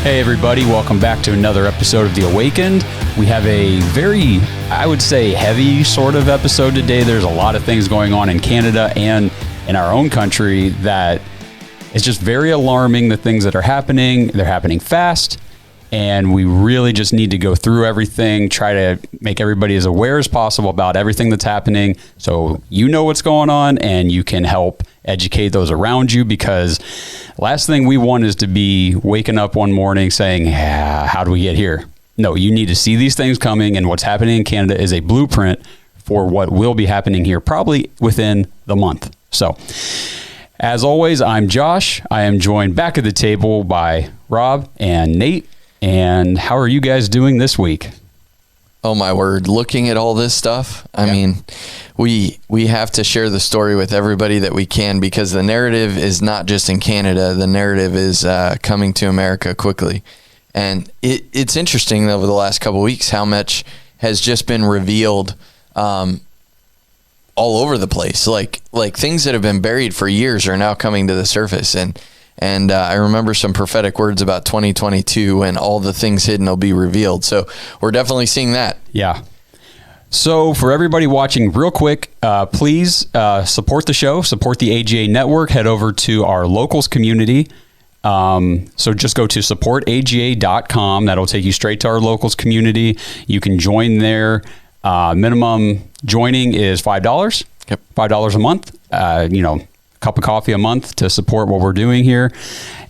Hey everybody, welcome back to another episode of The Awakened. We have a very, I would say, heavy sort of episode today. There's a lot of things going on in Canada and in our own country that is just very alarming, the things that are happening. They're happening fast, and we really just need to go through everything, try to make everybody as aware as possible about everything that's happening so you know what's going on and you can help educate those around you, because last thing we want is to be waking up one morning saying, how do we get here? No, you need to see these things coming, and what's happening in Canada is a blueprint for what will be happening here probably within the month. So, as always, I'm Josh. I am joined back at the table by Rob and Nate. And how are you guys doing this week? Oh my word, looking at all this stuff, I mean, we have to share the story with everybody that we can, because the narrative is not just in Canada. The narrative is coming to America quickly. And it's interesting over the last couple of weeks how much has just been revealed all over the place. Like things that have been buried for years are now coming to the surface. And I remember some prophetic words about 2022 and all the things hidden will be revealed. So we're definitely seeing that. Yeah. So for everybody watching, real quick, please support the show, support the AGA network, head over to our locals community. So just go to supportaga.com. That'll take you straight to our locals community. You can join there. Minimum joining is $5. Yep. $5 a month. Cup of coffee a month to support what we're doing here.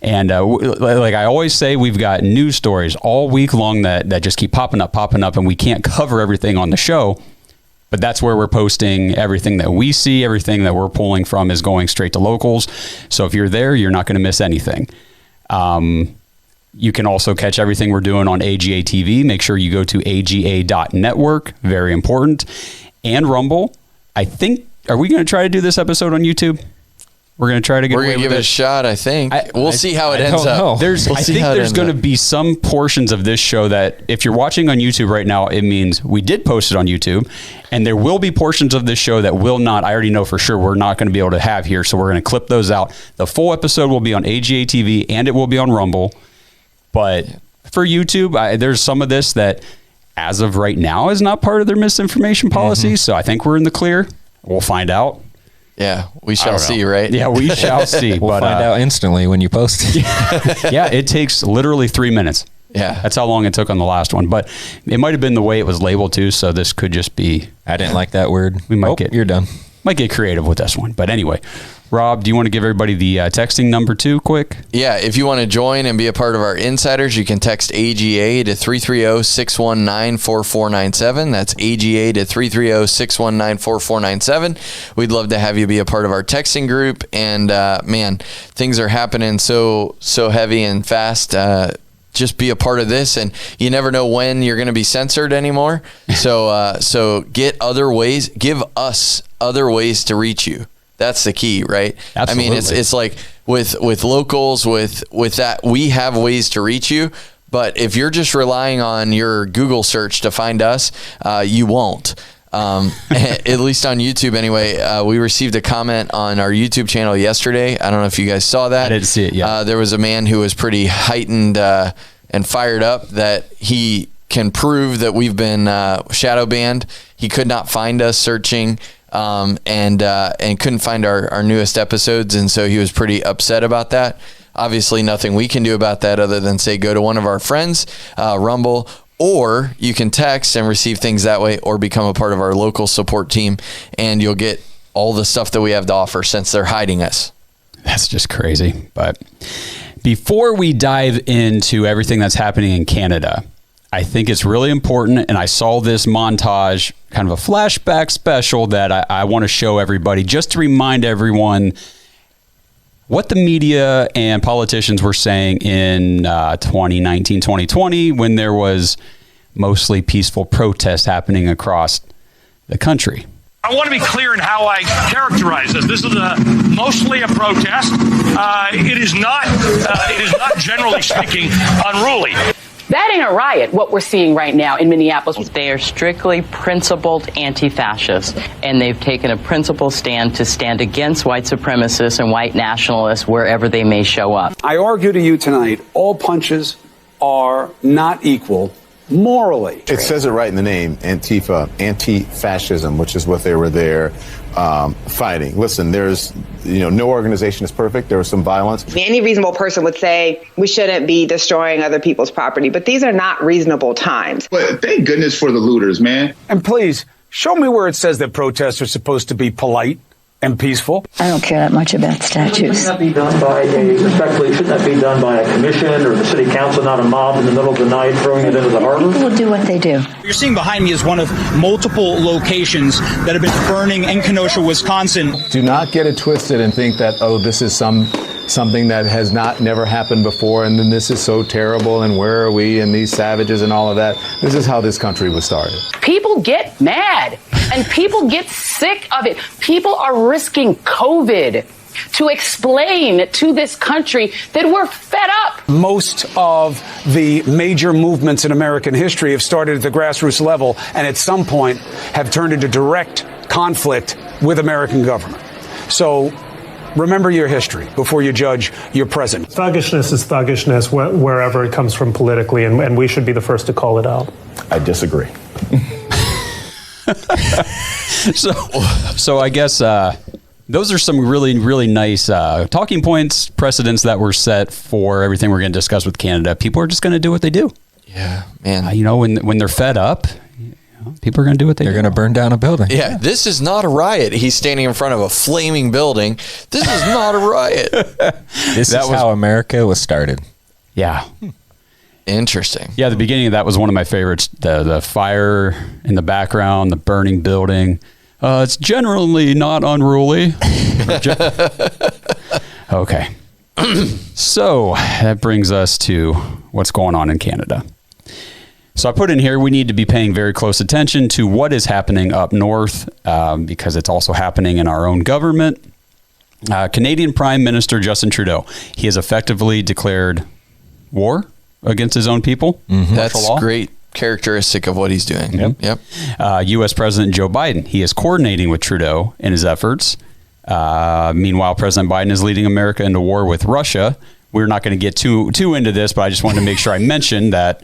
And like I always say, we've got news stories all week long that just keep popping up, and we can't cover everything on the show, but that's where we're posting everything that we see. Everything that we're pulling from is going straight to locals. So if you're there, you're not going to miss anything. You can also catch everything we're doing on AGA TV. Make sure you go to aga.network. Very important. And Rumble. I think, are we going to try to do this episode on YouTube? We're going to try to We're going to give it a shot, I think. We'll see how it ends up. I think there's going to be some portions of this show that if you're watching on YouTube right now, it means we did post it on YouTube. And there will be portions of this show that will not, I already know for sure, we're not going to be able to have here. So we're going to clip those out. The full episode will be on AGA TV and it will be on Rumble. But for YouTube, there's some of this that as of right now is not part of their misinformation policy. So I think we're in the clear. We'll find out. Yeah, we shall see, right? Yeah, we shall see. We'll find out instantly when you post it. Yeah, it takes literally 3 minutes. Yeah. That's how long it took on the last one. But it might have been the way it was labeled too, so this could just be... I didn't like that word. We might you're done. Might get creative with this one. But anyway, Rob, do you want to give everybody the texting number too, quick? Yeah, if you want to join and be a part of our insiders, you can text AGA to 330-619-4497. That's AGA to 330-619-4497. We'd love to have you be a part of our texting group. And man, things are happening so heavy and fast. Just be a part of this, and you never know when you're going to be censored anymore. So get other ways. Give us other ways to reach you. That's the key, right? Absolutely. I mean, it's like with locals, with that, we have ways to reach you. But if you're just relying on your Google search to find us, you won't. At least on YouTube anyway. We received a comment on our YouTube channel yesterday. I don't know if you guys saw that. I didn't see it yet. There was a man who was pretty heightened and fired up that he can prove that we've been shadow banned. He could not find us searching and couldn't find our newest episodes, and so he was pretty upset about that. Obviously nothing we can do about that other than say go to one of our friends, Rumble, or you can text and receive things that way, or become a part of our local support team, and you'll get all the stuff that we have to offer since they're hiding us. That's just crazy. But before we dive into everything that's happening in Canada, I think it's really important, and I saw this montage, kind of a flashback special that I want to show everybody just to remind everyone what the media and politicians were saying in 2019, 2020, when there was mostly peaceful protest happening across the country. I want to be clear in how I characterize this. This is mostly a protest. It is not, generally speaking, unruly. That ain't a riot, what we're seeing right now in Minneapolis. They are strictly principled anti-fascists, and they've taken a principled stand to stand against white supremacists and white nationalists wherever they may show up. I argue to you tonight, all punches are not equal morally. It says it right in the name, Antifa, anti-fascism, which is what they were there fighting. Listen, there's, no organization is perfect. There was some violence. Any reasonable person would say we shouldn't be destroying other people's property, but these are not reasonable times. But thank goodness for the looters, man. And please, show me where it says that protests are supposed to be polite and peaceful. I don't care that much about statues. Shouldn't that be done by shouldn't that be done by a commission or the city council, not a mob in the middle of the night throwing it into the harbor? People will do what they do. What you're seeing behind me is one of multiple locations that have been burning in Kenosha, Wisconsin. Do not get it twisted and think that, this is something that has never happened before, and then this is so terrible, and where are we, and these savages and all of that. This is how this country was started. People get mad and people get sick of it. People are risking COVID to explain to this country that we're fed up. Most of the major movements in American history have started at the grassroots level and at some point have turned into direct conflict with American government. So remember your history before you judge your present. Thuggishness is thuggishness wherever it comes from politically, and we should be the first to call it out. I disagree. So I guess those are some really, really nice talking points, precedents that were set for everything we're going to discuss with Canada. People are just going to do what they do. Yeah, man. When they're fed up, people are going to do what they do. They're going to burn down a building. Yeah, this is not a riot. He's standing in front of a flaming building. This is not a riot. This is how America was started. Yeah. Interesting. Yeah, the beginning of that was one of my favorites. The fire in the background, the burning building. It's generally not unruly. Okay. So that brings us to what's going on in Canada. So I put in here, we need to be paying very close attention to what is happening up north because it's also happening in our own government. Canadian Prime Minister Justin Trudeau, he has effectively declared war against his own people. Mm-hmm. That's great characteristic of what he's doing. Yep. U.S. President Joe Biden, he is coordinating with Trudeau in his efforts. Meanwhile, President Biden is leading America into war with Russia. We're not going to get too into this, but I just wanted to make sure I mentioned that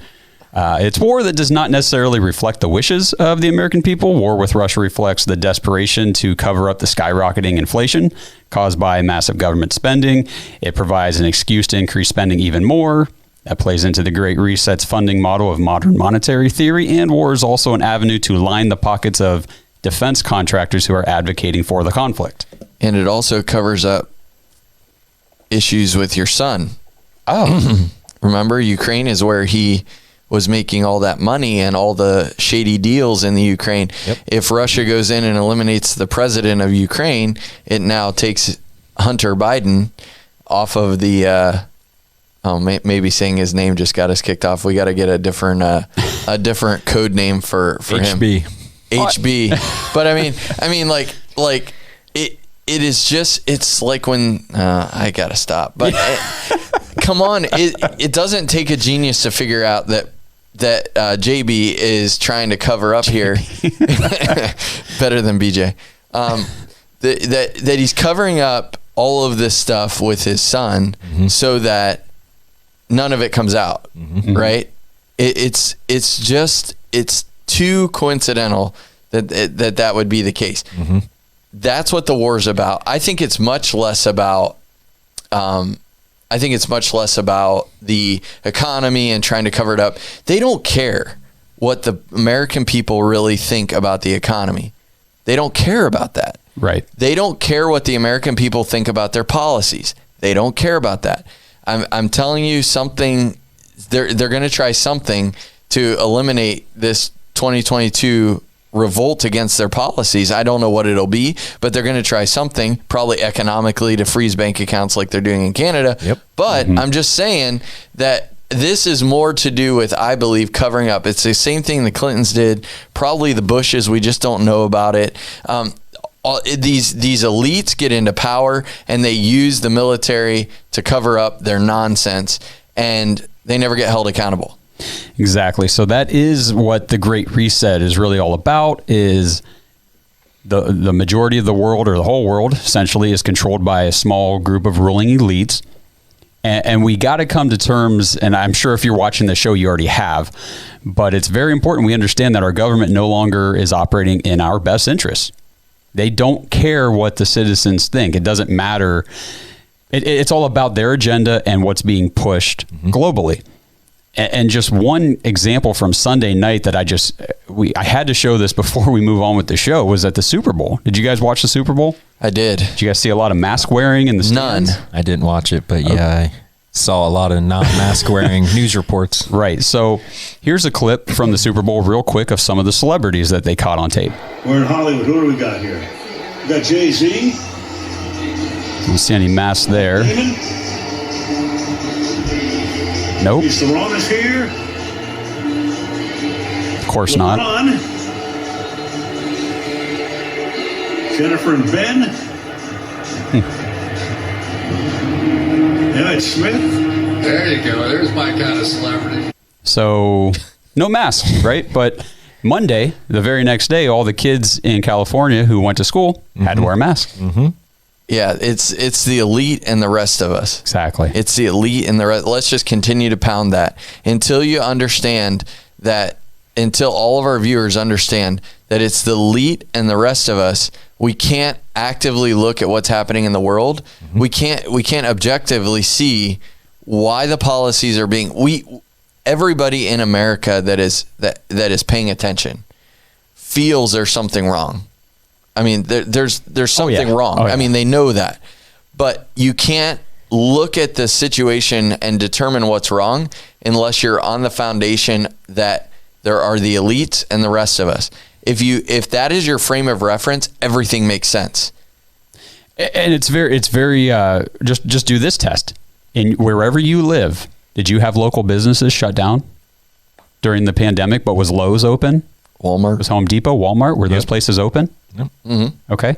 it's war that does not necessarily reflect the wishes of the American people. War with Russia reflects the desperation to cover up the skyrocketing inflation caused by massive government spending. It provides an excuse to increase spending even more. That plays into the Great Reset's funding model of modern monetary theory, and war is also an avenue to line the pockets of defense contractors who are advocating for the conflict. And it also covers up issues with your son. Oh. Remember, Ukraine is where he was making all that money and all the shady deals in the Ukraine. Yep. If Russia goes in and eliminates the president of Ukraine, it now takes Hunter Biden off of the... maybe saying his name just got us kicked off. We got to get a different code name for HB. him. HB. But I mean, like it is just, it's like when I gotta stop. But come on, it doesn't take a genius to figure out that JB is trying to cover up here. Better than BJ. That he's covering up all of this stuff with his son, so that none of it comes out, right? It's too coincidental that would be the case. That's what the war is about. I think it's much less about. I think it's much less about the economy and trying to cover it up. They don't care what the American people really think about the economy. They don't care about that. Right. They don't care what the American people think about their policies. They don't care about that. I'm telling you something. They're going to try something to eliminate this 2022 revolt against their policies. I don't know what it'll be, but they're going to try something, probably economically, to freeze bank accounts like they're doing in Canada. Yep. But I'm just saying that this is more to do with, I believe, covering up. It's the same thing the Clintons did, probably the Bushes. We just don't know about it. These elites get into power and they use the military to cover up their nonsense, and they never get held accountable. Exactly. So that is what the Great Reset is really all about, is the majority of the world, or the whole world essentially, is controlled by a small group of ruling elites. And we got to come to terms, and I'm sure if you're watching the show, you already have, but it's very important we understand that our government no longer is operating in our best interests. They don't care what the citizens think. It doesn't matter. It's all about their agenda and what's being pushed globally. And just one example from Sunday night that I had to show this before we move on with the show was at the Super Bowl. Did you guys watch the Super Bowl? I did. Did you guys see a lot of mask wearing in the stands? None. I didn't watch it, but yeah, I saw a lot of non-mask wearing news reports. Right. So here's a clip from the Super Bowl real quick of some of the celebrities that they caught on tape. We're in Hollywood. Who do we got here? We got Jay-Z. Don't see any masks there. Damon. Nope. Is Saronis here? Of course not. Jennifer and Ben. Emmett Smith. There you go. There's my kind of celebrity. So no masks, right? But Monday, the very next day, all the kids in California who went to school had to wear masks. Yeah, it's the elite and the rest of us. Exactly. It's the elite and the rest. Let's just continue to pound that until you understand that, until all of our viewers understand that it's the elite and the rest of us. We can't actively look at what's happening in the world. We can't objectively see why the policies are being. Everybody in America that is paying attention feels there's something wrong. I mean, there's something wrong. I mean, they know that, but you can't look at the situation and determine what's wrong unless you're on the foundation that there are the elites and the rest of us. If that is your frame of reference, everything makes sense. And it's very just do this test. In wherever you live, did you have local businesses shut down during the pandemic, but was Lowe's open? Walmart? Was Home Depot, Walmart? Were those places open? Yep. Okay.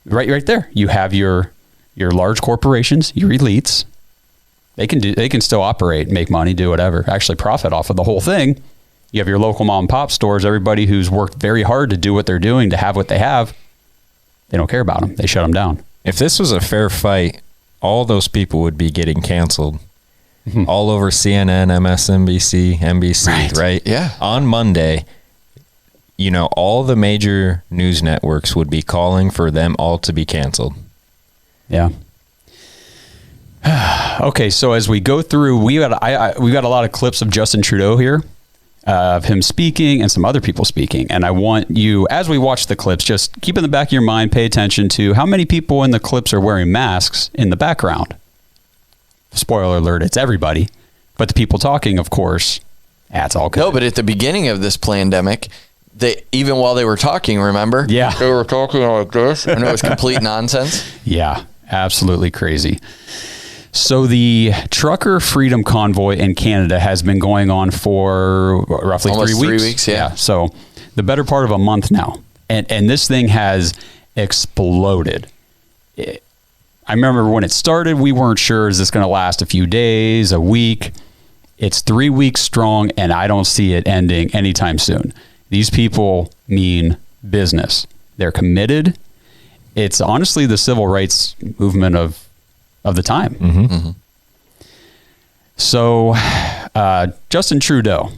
Right there. You have your large corporations, your elites. They can still operate, make money, do whatever, actually profit off of the whole thing. You have your local mom and pop stores, everybody who's worked very hard to do what they're doing, to have what they have. They don't care about them. They shut them down. If this was a fair fight, all those people would be getting canceled. All over CNN, MSNBC, NBC, right? Yeah. On Monday, all the major news networks would be calling for them all to be canceled. Yeah. Okay, so as we go through, we got a lot of clips of Justin Trudeau here, of him speaking and some other people speaking. And I want you, as we watch the clips, just keep in the back of your mind, pay attention to how many people in the clips are wearing masks in the background. Spoiler alert, it's everybody. But the people talking, of course, that's all good. No, but at the beginning of this pandemic, even while they were talking, remember? Yeah. They were talking like this, and it was complete nonsense. Yeah, absolutely crazy. So the Trucker Freedom Convoy in Canada has been going on for roughly almost 3 weeks. 3 weeks, yeah. So the better part of a month now. And this thing has exploded. I remember when it started, we weren't sure, is this going to last a few days, a week? It's 3 weeks strong, and I don't see it ending anytime soon. These people mean business. They're committed. It's honestly the civil rights movement of the time. So Justin Trudeau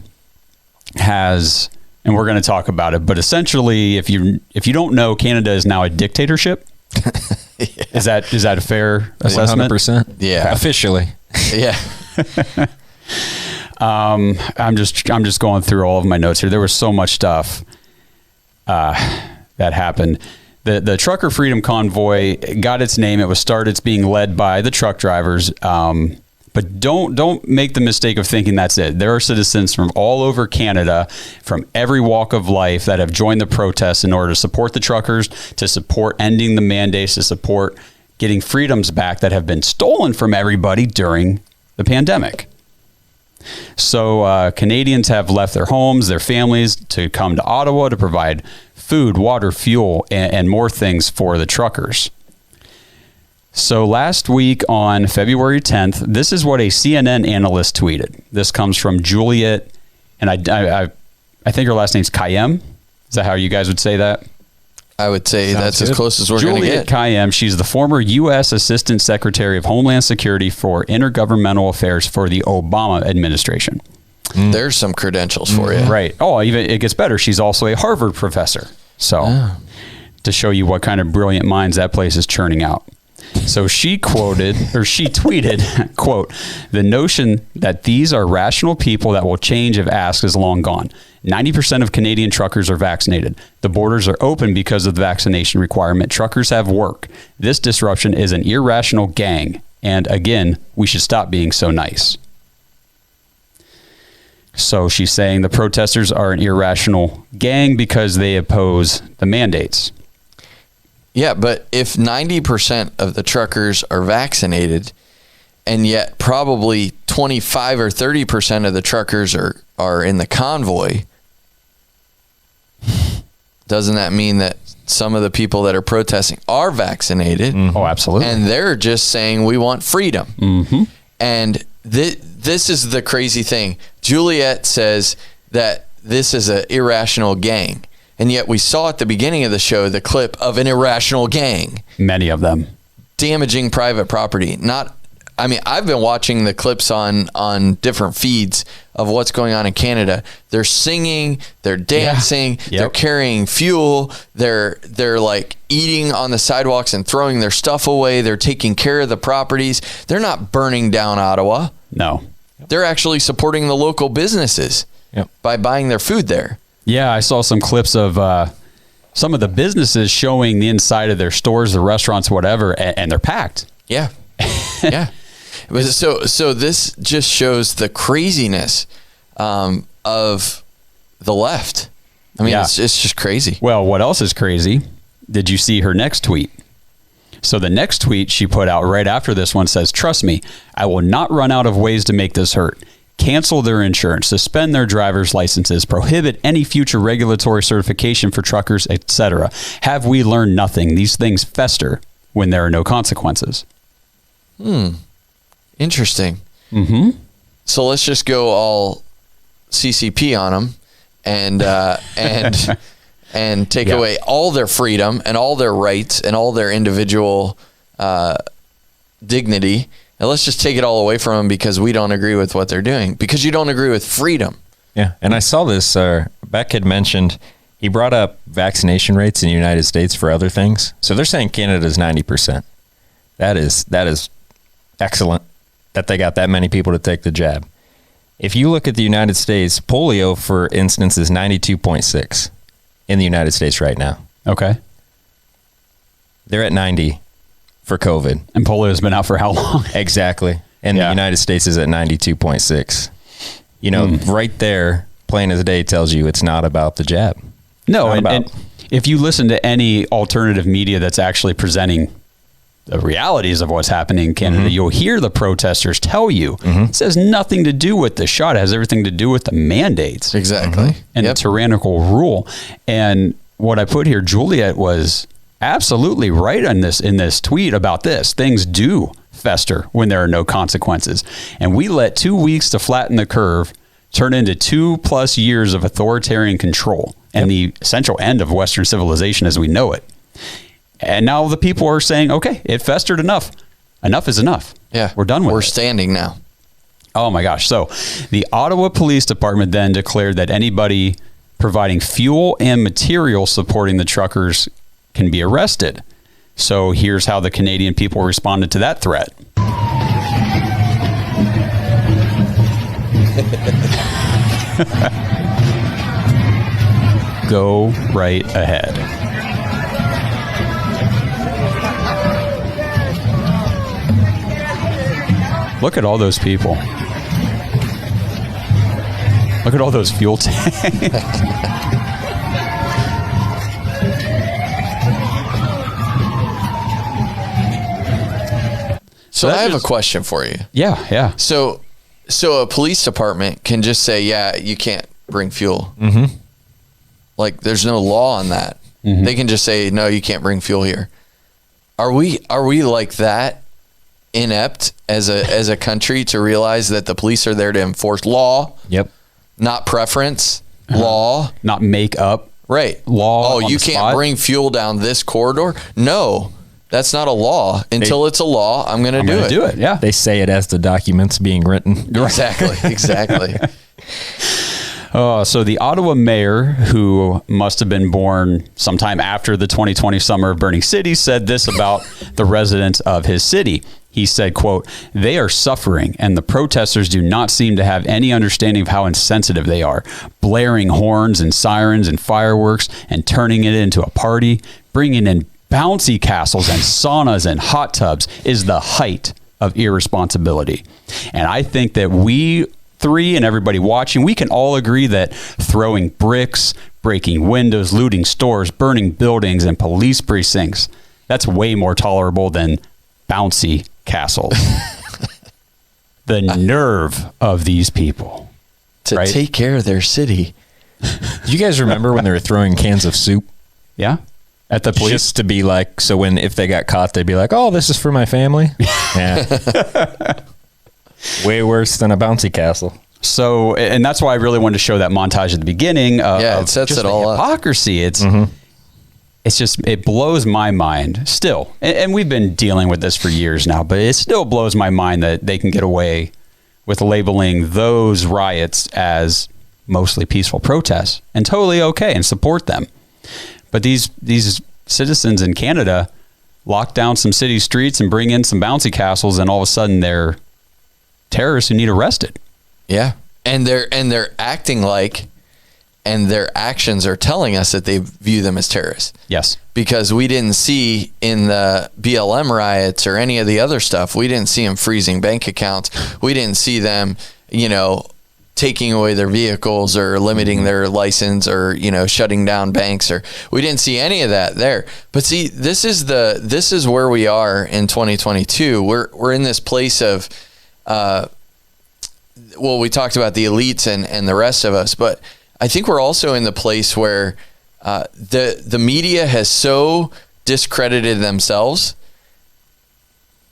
has, and we're going to talk about it, but essentially, if you don't know, Canada is now a dictatorship. Is that a fair assessment? 100%. Yeah. Officially. Yeah. I'm just going through all of my notes here. There was so much stuff that happened. The Trucker Freedom Convoy got its name. It's being led by the truck drivers. But don't make the mistake of thinking that's it. There are citizens from all over Canada, from every walk of life, that have joined the protests in order to support the truckers, to support ending the mandates, to support getting freedoms back that have been stolen from everybody during the pandemic. So Canadians have left their homes, their families, to come to Ottawa to provide food, water, fuel, and more things for the truckers. So last week on February 10th, this is what a CNN analyst tweeted. This comes from Juliet, and I think her last name's Kayem. Is that how you guys would say that? I would say Sounds that's good. as close as we're going to Juliet get. Kayyem, she's the former U.S. Assistant Secretary of Homeland Security for Intergovernmental Affairs for the Obama administration. There's some credentials for you. Right. Oh, even it gets better. She's also a Harvard professor. So to show you what kind of brilliant minds that place is churning out. So she tweeted, quote, "The notion that these are rational people that will change if asked is long gone. 90% of Canadian truckers are vaccinated. The borders are open because of the vaccination requirement. Truckers have work. This disruption is an irrational gang. And again, we should stop being so nice." So she's saying the protesters are an irrational gang because they oppose the mandates. Yeah, but if 90% of the truckers are vaccinated, and yet probably 25 or 30% of the truckers are in the convoy, doesn't that mean that some of the people that are protesting are vaccinated? Oh, absolutely. And they're just saying we want freedom. Mm-hmm. And this is the crazy thing. Juliet says that this is an irrational gang. And yet we saw at the beginning of the show the clip of an irrational gang. Many of them. Damaging private property. I've been watching the clips on different feeds of what's going on in Canada. They're singing, they're dancing, they're carrying fuel, they're like eating on the sidewalks and throwing their stuff away. They're taking care of the properties. They're not burning down Ottawa. No. They're actually supporting the local businesses by buying their food there. Yeah, I saw some clips of some of the businesses showing the inside of their stores, the restaurants, whatever, and they're packed. Yeah. Yeah. So this just shows the craziness of the left. I mean, it's just crazy. Well, what else is crazy? Did you see her next tweet? So the next tweet she put out right after this one says, "Trust me, I will not run out of ways to make this hurt. Cancel their insurance, suspend their driver's licenses, prohibit any future regulatory certification for truckers, etc. Have we learned nothing? These things fester when there are no consequences." Interesting. Mm-hmm. So let's just go all CCP on them and take away all their freedom and all their rights and all their individual dignity. And let's just take it all away from them because we don't agree with what they're doing, because you don't agree with freedom. Yeah. And I saw this, Beck had mentioned, he brought up vaccination rates in the United States for other things. So they're saying Canada's 90%. That is excellent that they got that many people to take the jab. If you look at the United States, polio, for instance, is 92.6 in the United States right now. Okay. They're at 90 for COVID. And polio has been out for how long? Exactly. And the United States is at 92.6. You know, right there, plain as day, tells you it's not about the jab. No, and if you listen to any alternative media that's actually presenting the realities of what's happening in Canada, you'll hear the protesters tell you it has nothing to do with the shot. It has everything to do with the mandates. Exactly. And the tyrannical rule. And what I put here, Juliet was absolutely right on this in this tweet about this. Things do fester when there are no consequences. And we let 2 weeks to flatten the curve turn into 2+ years of authoritarian control and the essential end of Western civilization as we know it. And now the people are saying, okay, it festered enough. Enough is enough. Yeah. We're done with it. We're standing now. Oh my gosh. So the Ottawa Police Department then declared that anybody providing fuel and material supporting the truckers can be arrested. So here's how the Canadian people responded to that threat. Go right ahead. Look at all those people. Look at all those fuel tanks. So I have a question for you. Yeah. So a police department can just say, yeah, you can't bring fuel. Mm-hmm. Like there's no law on that. Mm-hmm. They can just say, no, you can't bring fuel here. Are we like that inept as a country to realize that the police are there to enforce law? Yep. Not preference, law. Not make up Right. law. Oh, you can't bring fuel down this corridor? No, that's not a law. Until it's a law, I'm going to do it. Yeah. They say it as the document's being written. Exactly. So the Ottawa mayor, who must have been born sometime after the 2020 summer of burning cities, said this about the residents of his city. He said, quote, "They are suffering, and the protesters do not seem to have any understanding of how insensitive they are. Blaring horns and sirens and fireworks and turning it into a party, bringing in bouncy castles and saunas and hot tubs is the height of irresponsibility." And I think that we three and everybody watching, we can all agree that throwing bricks, breaking windows, looting stores, burning buildings and police precincts, that's way more tolerable than bouncy castles. The nerve of these people to take care of their city. You guys remember when they were throwing cans of soup? Yeah. At the police? Just to be like, so if they got caught, they'd be like, "Oh, this is for my family." Yeah. Way worse than a bouncy castle. So, and that's why I really wanted to show that montage at the beginning. It sets just it all up. Hypocrisy. It's just, it blows my mind still. And we've been dealing with this for years now, but it still blows my mind that they can get away with labeling those riots as mostly peaceful protests and totally okay and support them. But these citizens in Canada lock down some city streets and bring in some bouncy castles, and all of a sudden they're terrorists who need arrested. Yeah. And they're acting like, and their actions are telling us that they view them as terrorists. Yes. Because we didn't see in the BLM riots or any of the other stuff, we didn't see them freezing bank accounts. We didn't see them, taking away their vehicles or limiting their license or, shutting down banks, or we didn't see any of that there. But see, this is where we are in 2022. We're in this place of, we talked about the elites and the rest of us, but I think we're also in the place where the media has so discredited themselves,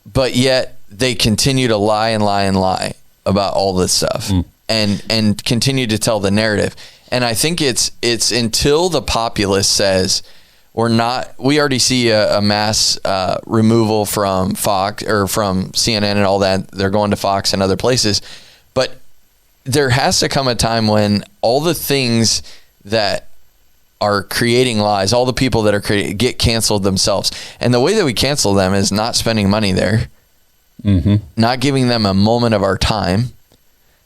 but yet they continue to lie and lie and lie about all this stuff and continue to tell the narrative. And I think it's until the populace says we already see a mass removal from Fox or from CNN and all that. They're going to Fox and other places. But there has to come a time when all the things that are creating lies, all the people that are get canceled themselves. And the way that we cancel them is not spending money there, not giving them a moment of our time.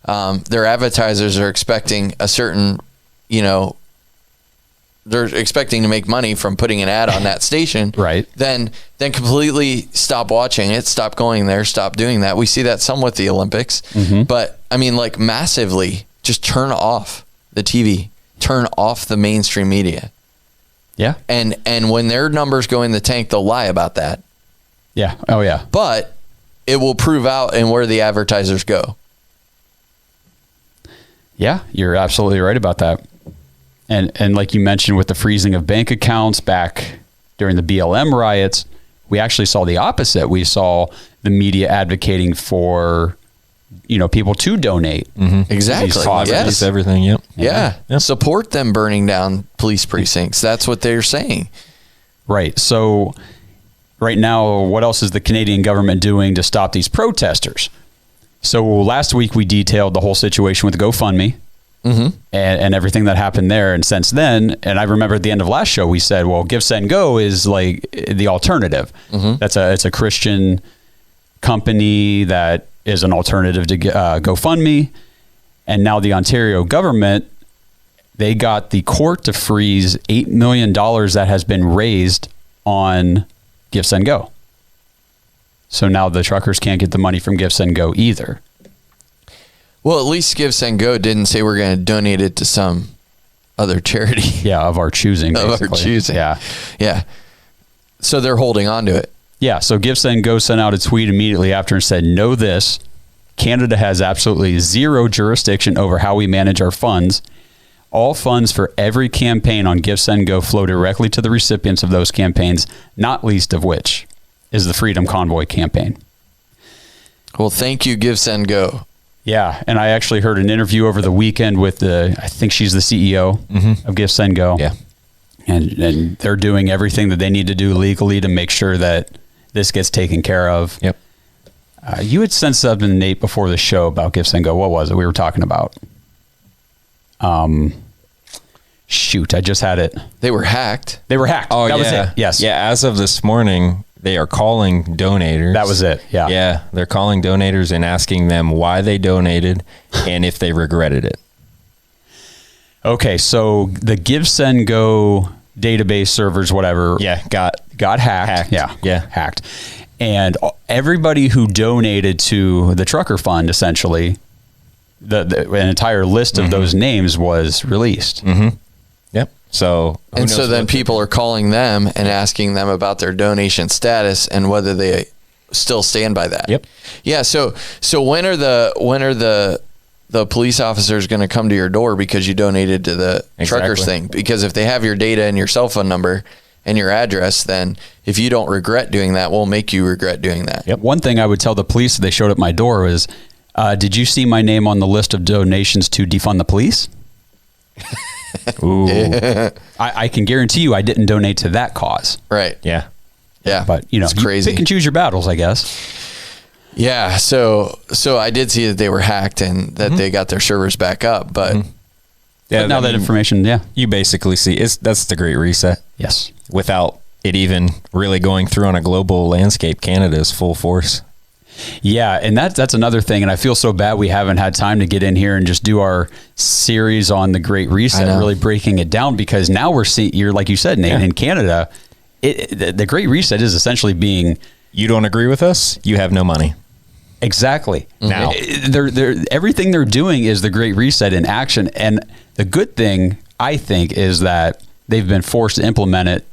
Their advertisers are expecting a certain, they're expecting to make money from putting an ad on that station. Right. Then completely stop watching it, stop going there, stop doing that. We see that some with the Olympics, but I mean, like massively, just turn off the TV, turn off the mainstream media. Yeah. And when their numbers go in the tank, they'll lie about that. Yeah. Oh yeah. But it will prove out in where the advertisers go. Yeah, you're absolutely right about that. And like you mentioned with the freezing of bank accounts back during the BLM riots, we actually saw the opposite. We saw the media advocating for, people to donate. Exactly. Yes. Everything. Yep. Yeah. Support them burning down police precincts. That's what they're saying. Right. So right now, what else is the Canadian government doing to stop these protesters? So last week we detailed the whole situation with GoFundMe. And everything that happened there. And since then, and I remember at the end of last show, we said, well, Give, Send, Go is like the alternative. It's a Christian company that is an alternative to GoFundMe. And now the Ontario government, they got the court to freeze $8 million that has been raised on Give, Send, Go. So now the truckers can't get the money from Give, Send, Go either. Well, at least Give, Send, Go didn't say we're going to donate it to some other charity. Yeah, of our choosing, basically. Of our choosing. Yeah. Yeah. So they're holding on to it. Yeah, so Give, Send, Go sent out a tweet immediately after and said, know this, Canada has absolutely zero jurisdiction over how we manage our funds. All funds for every campaign on Give, Send, Go flow directly to the recipients of those campaigns, not least of which is the Freedom Convoy campaign. Well, thank you, Give, Send, Go. Yeah, and I actually heard an interview over the weekend with I think she's the CEO of Give, Send, Go. Yeah. And they're doing everything that they need to do legally to make sure that this gets taken care of. Yep. You had sent something, Nate, before the show about Gifts and Go. What was it we were talking about? Shoot, I just had it. They were hacked. Oh, that was it. Yes. Yeah, as of this morning, they are calling donators. That was it. Yeah. Yeah, they're calling donators and asking them why they donated and if they regretted it. Okay, so the Give, Send, Go database servers, whatever. Yeah, got hacked. Yeah. Hacked. And everybody who donated to the trucker fund, essentially, an entire list of those names was released. Mm-hmm. Yep. So, so then people are calling them and asking them about their donation status and whether they still stand by that. Yep. Yeah. So when are the police officers going to come to your door because you donated to the truckers thing? Because if they have your data and your cell phone number and your address, then if you don't regret doing that, we'll make you regret doing that. Yep. One thing I would tell the police if they showed up my door is, did you see my name on the list of donations to defund the police? Ooh. I can guarantee you I didn't donate to that cause. Right. Yeah. Yeah. But, you know, it's crazy. You pick and choose your battles, I guess. Yeah. So I did see that they were hacked and that they got their servers back up, but but now that information, you basically see that's the Great Reset. Yes. Without it even really going through on a global landscape, Canada is full force. Yeah, and that's another thing, and I feel so bad we haven't had time to get in here and just do our series on the Great Reset, really breaking it down, because now we're seeing, you're like you said, Nate, in Canada, the Great Reset is essentially being... You don't agree with us? You have no money. Exactly. Now. Everything they're doing is the Great Reset in action, and the good thing, I think, is that they've been forced to implement it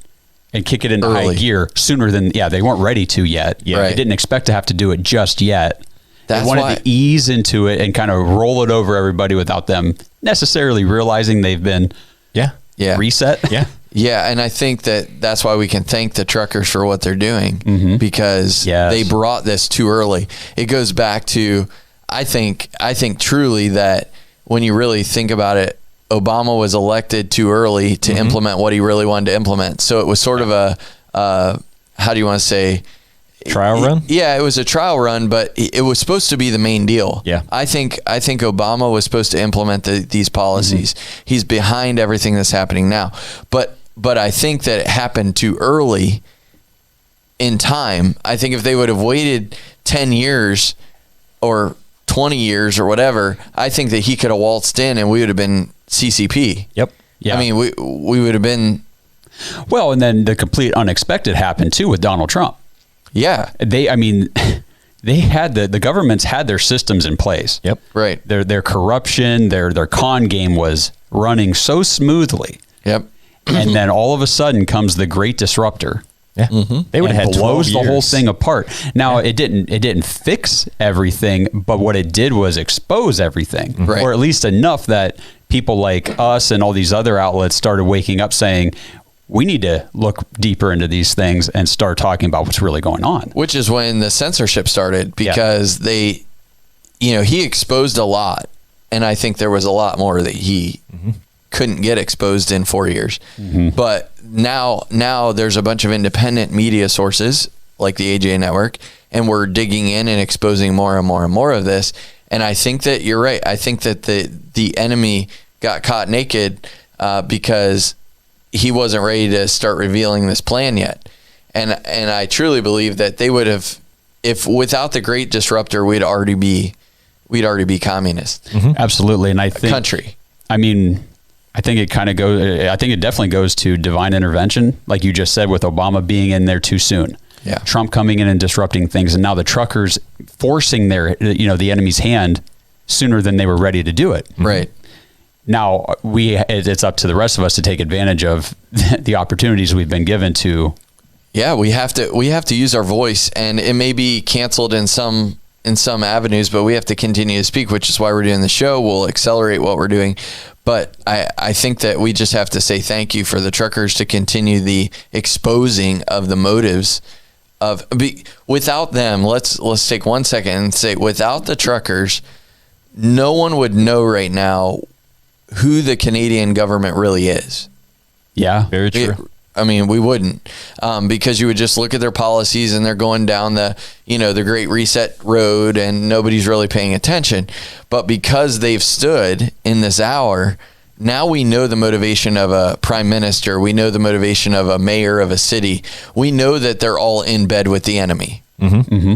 and kick it into high gear sooner than, they weren't ready to yet. Yeah. They didn't expect to have to do it just yet. That's they wanted to ease into it and kind of roll it over everybody without them necessarily realizing they've been reset. Yeah. Yeah, and I think that's why we can thank the truckers for what they're doing, because they brought this too early. It goes back to, I think truly that when you really think about it, Obama was elected too early to implement what he really wanted to implement. So it was sort of a, how do you want to say? Trial run? Yeah, it was a trial run, but it was supposed to be the main deal. Yeah. I think Obama was supposed to implement these policies. He's behind everything that's happening now. But I think that it happened too early in time. I think if they would have waited 10 years or 20 years or whatever, I think that he could have waltzed in and we would have been CCP. Yep. Yeah. I mean, we would have been. Well, and then the complete unexpected happened too with Donald Trump. Yeah. They had the governments had their systems in place. Yep. Right. Their corruption, their con game was running so smoothly. Yep. And then all of a sudden comes the great disruptor. Yeah. They would have had 12 blows the years. whole thing apart. Now it didn't fix everything, but what it did was expose everything, Right. or at least enough that people like us and all these other outlets started waking up saying, we need to look deeper into these things and start talking about what's really going on. Which is when the censorship started, because he exposed a lot, and I think there was a lot more that he couldn't get exposed in 4 years. But now there's a bunch of independent media sources like the AJ Network, and we're digging in and exposing more and more and more of this. And I think that you're right. I think that the enemy got caught naked because he wasn't ready to start revealing this plan yet. And I truly believe that they would have, if without the great disruptor, we'd already be communist. Absolutely. And I think country. I mean, I think it definitely goes to divine intervention, like you just said, with Obama being in there too soon. Yeah. Trump coming in and disrupting things, and now the truckers forcing the enemy's hand sooner than they were ready to do it. Right. Now it's up to the rest of us to take advantage of the opportunities we've been given to. Yeah, we have to use our voice, and it may be canceled in some avenues, but we have to continue to speak, which is why we're doing the show. We'll accelerate what we're doing. But I think that we just have to say thank you for the truckers to continue the exposing of the motives without them. Let's take 1 second and say, without the truckers, no one would know right now who the Canadian government really is. Yeah, very true. We wouldn't, because you would just look at their policies and they're going down the Great Reset road and nobody's really paying attention. But because they've stood in this hour, now we know the motivation of a prime minister. We know the motivation of a mayor of a city. We know that they're all in bed with the enemy.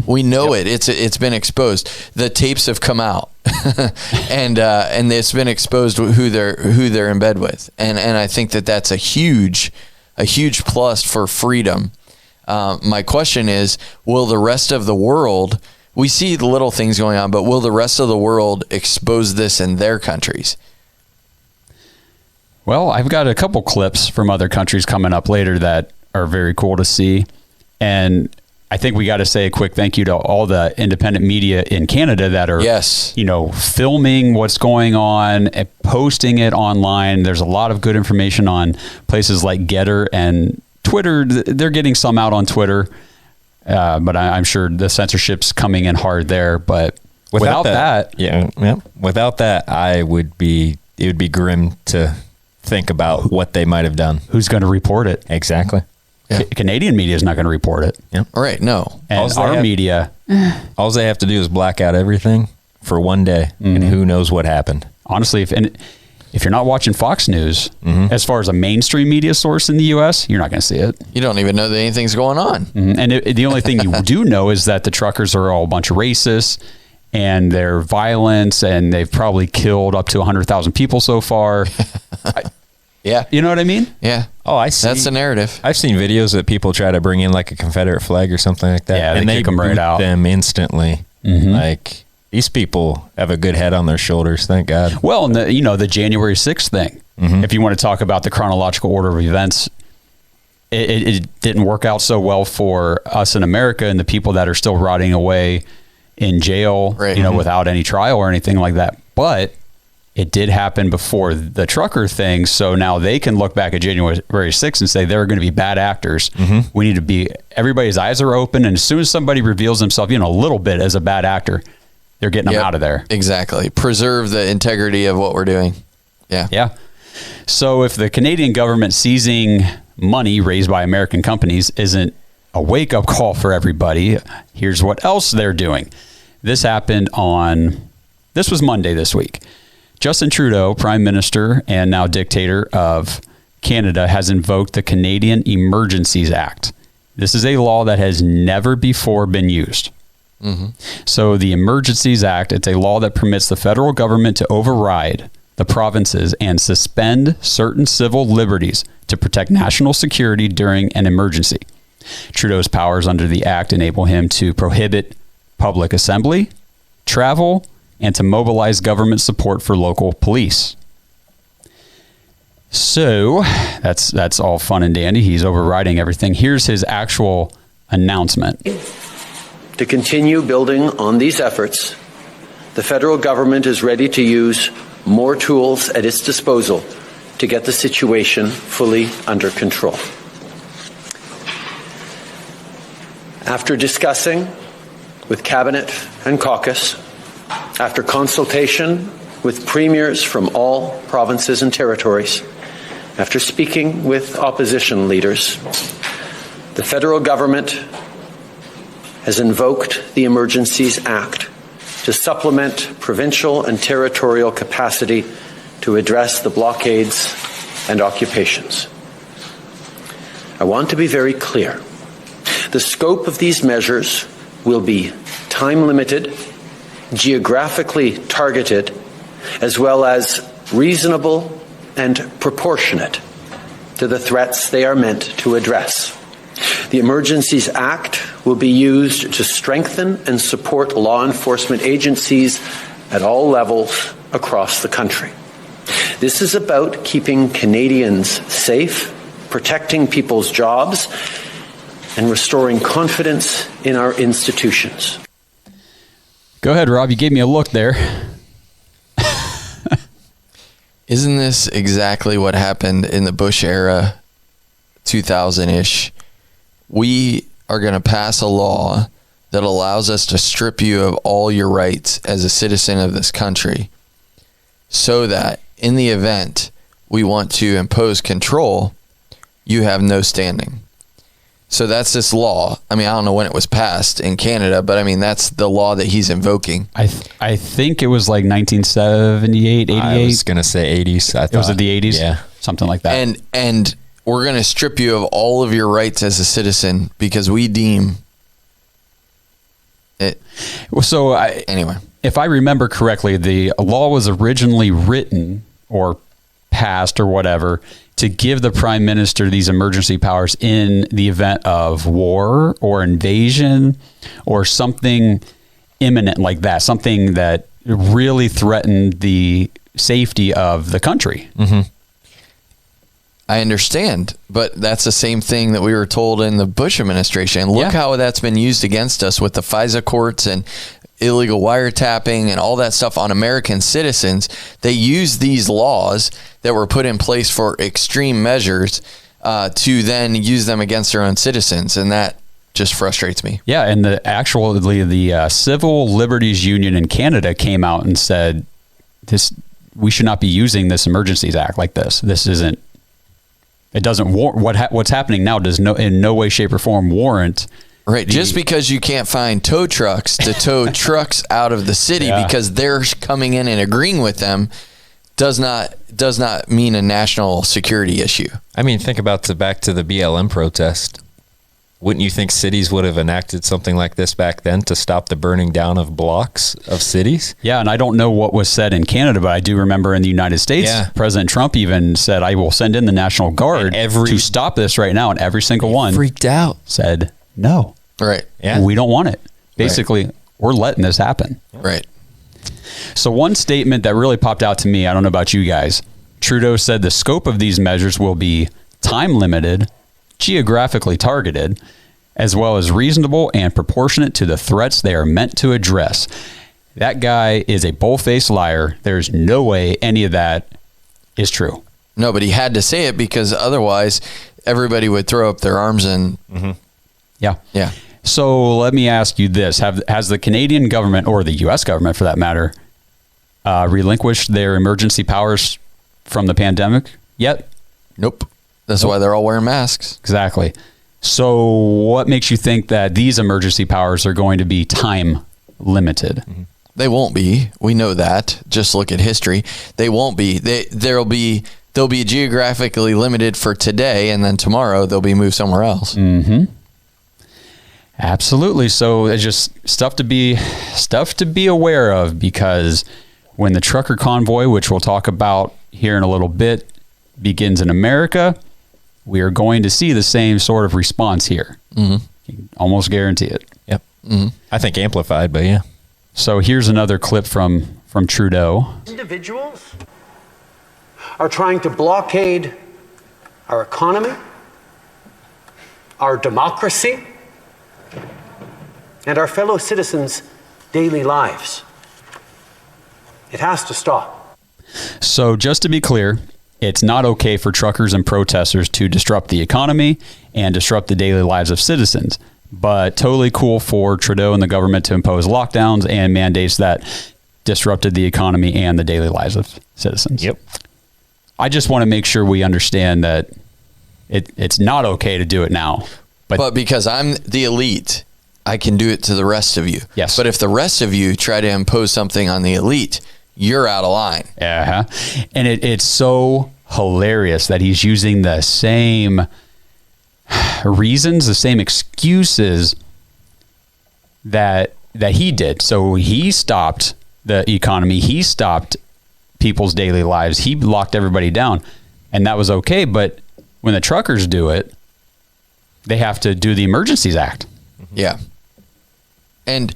We know it. It's been exposed. The tapes have come out, and it's been exposed who they're in bed with. And I think that's a huge plus for freedom. My question is, will the rest of the world? We see the little things going on, but will the rest of the world expose this in their countries? Well, I've got a couple clips from other countries coming up later that are very cool to see, and I think we got to say a quick thank you to all the independent media in Canada that are, filming what's going on and posting it online. There's a lot of good information on places like Getter and Twitter. They're getting some out on Twitter, but I'm sure the censorship's coming in hard there. But without that, without that, it would be grim to think about what they might have done. Who's going to report it? Exactly. Yeah. Canadian media is not going to report it. Yeah. Right. No. And our media. All they have to do is black out everything for one day, and who knows what happened. Honestly, if you're not watching Fox News, as far as a mainstream media source in the U.S., you're not going to see it. You don't even know that anything's going on. And the only thing you do know is that the truckers are all a bunch of racists, and they're violent, and they've probably killed up to 100,000 people so far. Yeah. You know what I mean? Yeah. Oh, I see. That's the narrative. I've seen videos that people try to bring in like a Confederate flag or something like that. Yeah, and they kick them right out. Them instantly. Like, these people have a good head on their shoulders. Thank God. Well, and the January 6th thing, if you want to talk about the chronological order of events, it didn't work out so well for us in America and the people that are still rotting away in jail, without any trial or anything like that. But it did happen before the trucker thing, so now they can look back at January 6th and say they're going to be bad actors. We need to be, everybody's eyes are open, and as soon as somebody reveals himself, a little bit as a bad actor, they're getting them out of there. Exactly. Preserve the integrity of what we're doing. Yeah. Yeah. So if the Canadian government seizing money raised by American companies isn't a wake-up call for everybody, here's what else they're doing. This was Monday this week. Justin Trudeau, Prime Minister and now dictator of Canada, has invoked the Canadian Emergencies Act. This is a law that has never before been used. So the Emergencies Act, it's a law that permits the federal government to override the provinces and suspend certain civil liberties to protect national security during an emergency. Trudeau's powers under the act enable him to prohibit public assembly, travel, and to mobilize government support for local police. So that's all fun and dandy. He's overriding everything. Here's his actual announcement. To continue building on these efforts, the federal government is ready to use more tools at its disposal to get the situation fully under control. After discussing with Cabinet and caucus, after consultation with premiers from all provinces and territories, after speaking with opposition leaders, the federal government has invoked the Emergencies Act to supplement provincial and territorial capacity to address the blockades and occupations. I want to be very clear. The scope of these measures will be time-limited, geographically targeted, as well as reasonable and proportionate to the threats they are meant to address. The Emergencies Act will be used to strengthen and support law enforcement agencies at all levels across the country. This is about keeping Canadians safe, protecting people's jobs, and restoring confidence in our institutions. Go ahead, Rob. You gave me a look there. Isn't this exactly what happened in the Bush era, 2000-ish? We are going to pass a law that allows us to strip you of all your rights as a citizen of this country, so that in the event we want to impose control you have no standing. So that's this law. I mean, I don't know when it was passed in Canada, but I mean, that's the law that he's invoking. I think it was like 1978, 88. I was going to say 80s. I thought. It was in the 80s? Yeah. Something like that. And we're going to strip you of all of your rights as a citizen because we deem it. Well, so anyway, if I remember correctly, the law was originally written or passed or whatever to give the prime minister these emergency powers in the event of war or invasion or something imminent like that, something that really threatened the safety of the country. Mm-hmm. I understand, but that's the same thing that we were told in the Bush administration. Look how that's been used against us with the FISA courts and illegal wiretapping and all that stuff on American citizens. They use these laws that were put in place for extreme measures to then use them against their own citizens, and that just frustrates me. Yeah, and the Civil Liberties Union in Canada came out and said we should not be using this Emergencies Act like this. This isn't. It doesn't what's happening now does in no way, shape, or form warrant. Right. Just because you can't find tow trucks to tow trucks out of the city because they're coming in and agreeing with them does not mean a national security issue. I mean, think about back to the BLM protest. Wouldn't you think cities would have enacted something like this back then to stop the burning down of blocks of cities? Yeah, and I don't know what was said in Canada, but I do remember in the United States, President Trump even said, I will send in the National Guard to stop this right now, and every single one freaked out, said no. Right. Yeah. We don't want it. Basically, we're letting this happen. Right. So one statement that really popped out to me, I don't know about you guys, Trudeau said the scope of these measures will be time limited, geographically targeted, as well as reasonable and proportionate to the threats they are meant to address. That guy is a bull-faced liar. There's no way any of that is true. No, but he had to say it because otherwise everybody would throw up their arms and... Mm-hmm. Yeah. Yeah. So let me ask you this. Has the Canadian government, or the U.S. government for that matter, relinquished their emergency powers from the pandemic yet? Nope. That's why they're all wearing masks. Exactly. So what makes you think that these emergency powers are going to be time limited? Mm-hmm. They won't be. We know that. Just look at history. They won't be. They'll be geographically limited for today, and then tomorrow they'll be moved somewhere else. Mm-hmm. Absolutely. So it's just stuff to be aware of, because when the trucker convoy, which we'll talk about here in a little bit, begins in America, we are going to see the same sort of response here. Mm-hmm. You can almost guarantee it. Yep. Mm-hmm. I think amplified, but yeah. So here's another clip from Trudeau. Individuals are trying to blockade our economy, our democracy, and our fellow citizens' daily lives. It has to stop. So just to be clear, it's not okay for truckers and protesters to disrupt the economy and disrupt the daily lives of citizens, but totally cool for Trudeau and the government to impose lockdowns and mandates that disrupted the economy and the daily lives of citizens. Yep. I just want to make sure we understand that it's not okay to do it now. But because I'm the elite, I can do it to the rest of you. Yes. But if the rest of you try to impose something on the elite, you're out of line. Uh-huh. And it's so hilarious that he's using the same reasons, the same excuses that he did. So he stopped the economy. He stopped people's daily lives. He locked everybody down, and that was okay. But when the truckers do it, they have to do the Emergencies Act. Yeah. And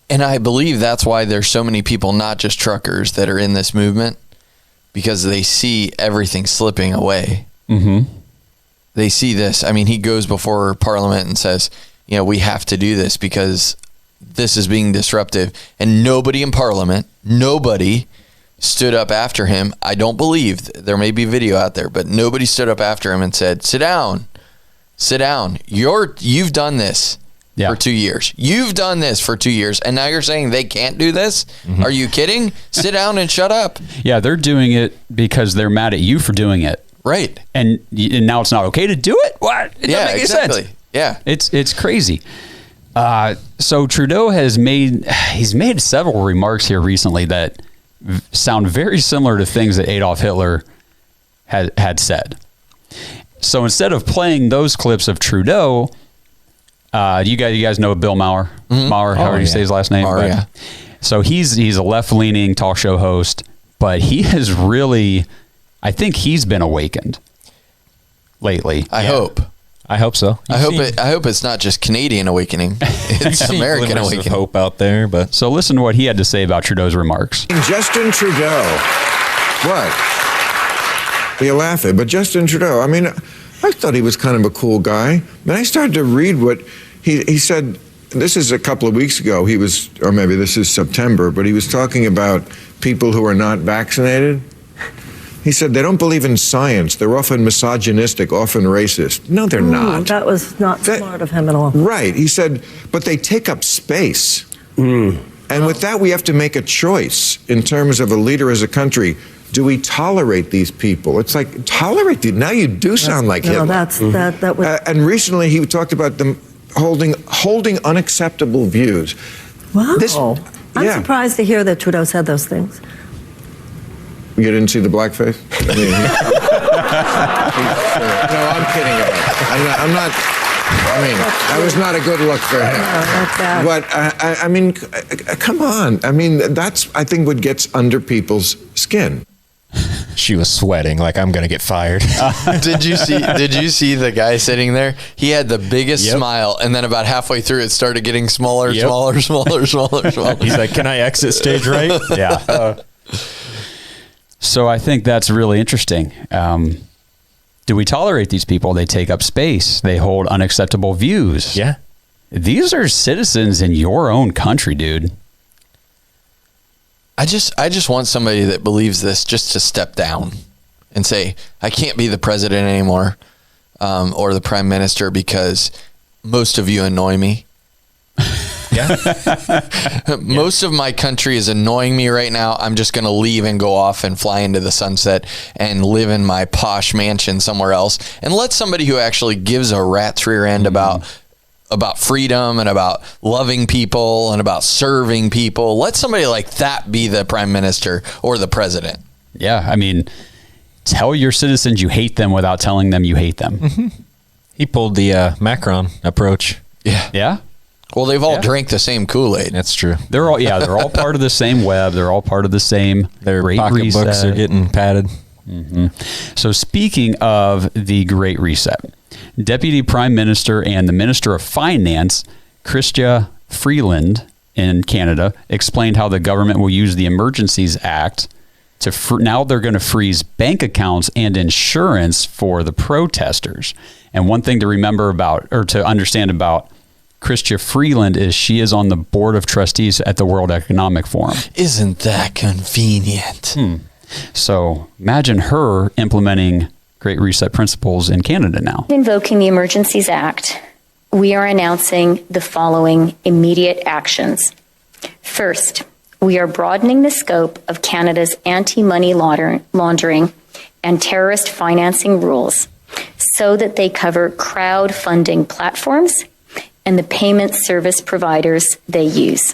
I believe that's why there's so many people, not just truckers, that are in this movement, because they see everything slipping away. Mm-hmm. They see this. I mean, he goes before Parliament and says, we have to do this because this is being disruptive. And nobody in Parliament, nobody stood up after him. I don't believe, there may be video out there, but nobody stood up after him and said, sit down. You've done this for 2 years. You've done this for 2 years, and now you're saying they can't do this? Mm-hmm. Are you kidding? Sit down and shut up. Yeah, they're doing it because they're mad at you for doing it. Right. And now it's not okay to do it? What? It doesn't make any sense. Yeah. It's crazy. So Trudeau he's made several remarks here recently that sound very similar to things that Adolf Hitler had said. So instead of playing those clips of Trudeau, you guys know Bill Maher? Maher, however you say his last name. Maher, yeah. So he's a left-leaning talk show host, but he has really, I think he's been awakened lately. I hope. I hope so. I hope it's not just Canadian awakening. It's American awakening. Of hope out there, but so listen to what he had to say about Trudeau's remarks. Justin Trudeau. What? You laughing, but Justin Trudeau. I mean, I thought he was kind of a cool guy. Then I started to read what he said. This is a couple of weeks ago. He was, or maybe this is September, but he was talking about people who are not vaccinated. He said they don't believe in science. They're often misogynistic, often racist. No, they're not. That was not smart of him at all. Right. He said, but they take up space. And with that, we have to make a choice in terms of a leader as a country. Do we tolerate these people? It's like, tolerate them. Now you do sound like Hitler. That was... and recently he talked about them holding unacceptable views. Wow. I'm surprised to hear that Trudeau said those things. You didn't see the blackface? I mean, no, I'm kidding about it. I'm not. I mean, that was not a good look for him. No, but I mean, come on. I mean, that's, I think, what gets under people's skin. She was sweating like, I'm going to get fired. Did you see the guy sitting there? He had the biggest smile, and then about halfway through, it started getting smaller. He's like, can I exit stage right? Yeah. So I think that's really interesting. Do we tolerate these people? They take up space. They hold unacceptable views. Yeah. These are citizens in your own country, dude. I just want somebody that believes this just to step down and say, I can't be the president anymore, or the prime minister, because most of you annoy me. Most of my country is annoying me right now. I'm just going to leave and go off and fly into the sunset and live in my posh mansion somewhere else, and let somebody who actually gives a rat's rear end about freedom and about loving people and about serving people, let somebody like that be the prime minister or the president. Yeah, I mean, tell your citizens you hate them without telling them you hate them. He pulled the Macron approach. Yeah. Well, they've all drank the same Kool-Aid. That's true. They're all part of the same web. They're all part of the same Their Great pocketbooks Reset. are getting padded. So speaking of the Great Reset, Deputy Prime Minister and the Minister of Finance, Chrystia Freeland in Canada, explained how the government will use the Emergencies Act to now they're going to freeze bank accounts and insurance for the protesters. And one thing to remember about, or to understand about Chrystia Freeland, is she is on the board of trustees at the World Economic Forum. Isn't that convenient? So imagine her implementing Great Reset principles in Canada now. Invoking the Emergencies Act, we are announcing the following immediate actions. First, we are broadening the scope of Canada's anti-money laundering and terrorist financing rules so that they cover crowdfunding platforms and the payment service providers they use.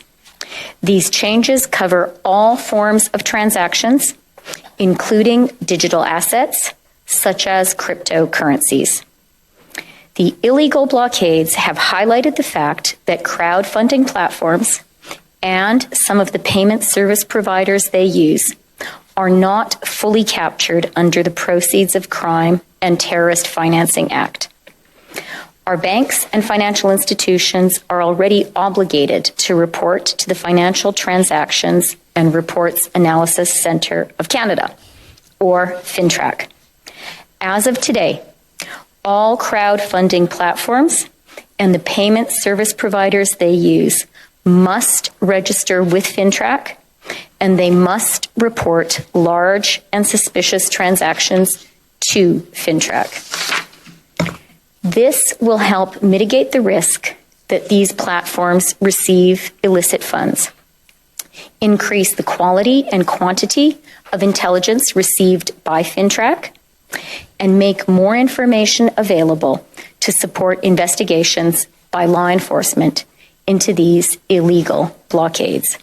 These changes cover all forms of transactions, including digital assets, such as cryptocurrencies. The illegal blockades have highlighted the fact that crowdfunding platforms and some of the payment service providers they use are not fully captured under the Proceeds of Crime and Terrorist Financing Act. Our banks and financial institutions are already obligated to report to the Financial Transactions and Reports Analysis Centre of Canada, or FINTRAC. As of today, all crowdfunding platforms and the payment service providers they use must register with FINTRAC, and they must report large and suspicious transactions to FINTRAC. This will help mitigate the risk that these platforms receive illicit funds, increase the quality and quantity of intelligence received by FINTRAC, and make more information available to support investigations by law enforcement into these illegal blockades.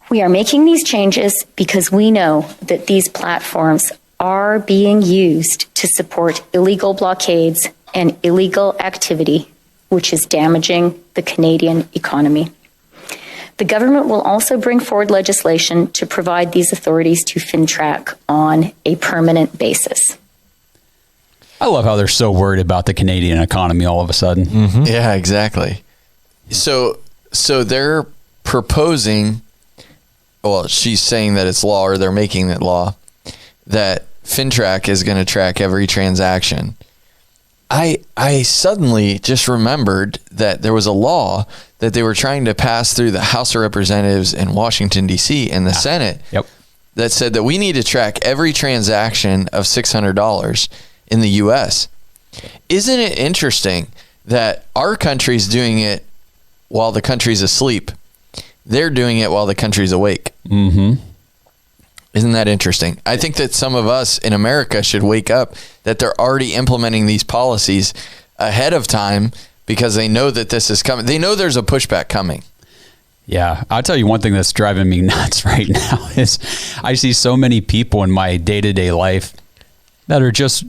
We are making these changes because we know that these platforms are being used to support illegal blockades and illegal activity, which is damaging the Canadian economy. The government will also bring forward legislation to provide these authorities to FINTRAC on a permanent basis. I love how they're so worried about the Canadian economy all of a sudden. Mm-hmm. Yeah, exactly. So they're proposing, well, she's saying that it's law, or they're making it law, that FINTRAC is going to track every transaction. I suddenly just remembered that there was a law that they were trying to pass through the House of Representatives in Washington, D.C. and the Senate that said that we need to track every transaction of $600 in the U.S. Isn't it interesting that our country's doing it while the country's asleep? They're doing it while the country's awake. Mm-hmm. Isn't that interesting? I think that some of us in America should wake up that they're already implementing these policies ahead of time because they know that this is coming. They know there's a pushback coming. Yeah. I'll tell you one thing that's driving me nuts right now is I see so many people in my day-to-day life that are just,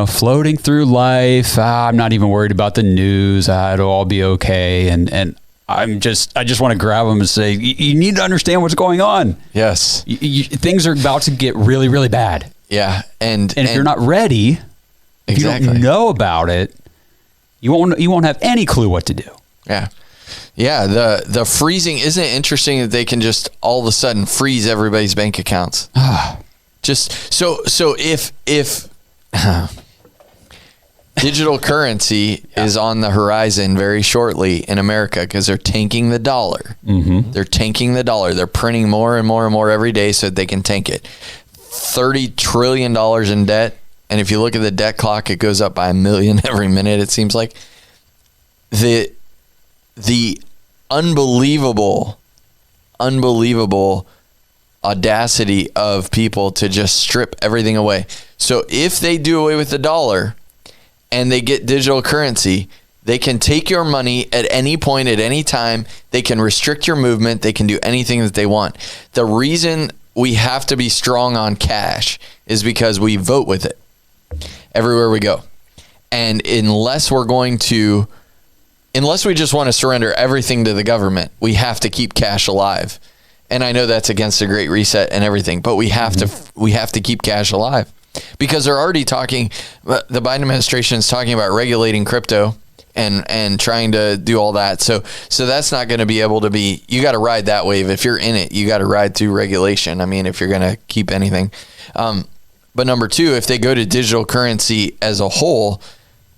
floating through life. I'm not even worried about the news. It'll all be okay. And I just want to grab them and say, you need to understand what's going on. Yes. Things are about to get really, really bad. Yeah. And if you're not ready, if you don't know about it, you won't have any clue what to do. Yeah. Yeah. The freezing, isn't it interesting that they can just all of a sudden freeze everybody's bank accounts? Just so if digital currency is on the horizon very shortly in America because they're tanking the dollar. Mm-hmm. They're tanking the dollar. They're printing more and more and more every day so that they can tank it. $30 trillion in debt. And if you look at the debt clock, it goes up by 1 million every minute, it seems like. The unbelievable audacity of people to just strip everything away. So if they do away with the dollar and they get digital currency, they can take your money at any point, at any time. They can restrict your movement. They can do anything that they want. The reason we have to be strong on cash is because we vote with it everywhere we go. And unless we just want to surrender everything to the government, we have to keep cash alive. And I know that's against the Great Reset and everything, but we have to keep cash alive because they're already talking. The Biden administration is talking about regulating crypto and trying to do all that. So that's not going to be able to be. You got to ride that wave. If you're in it, you got to ride through regulation. I mean, if you're going to keep anything. But number two, if they go to digital currency as a whole,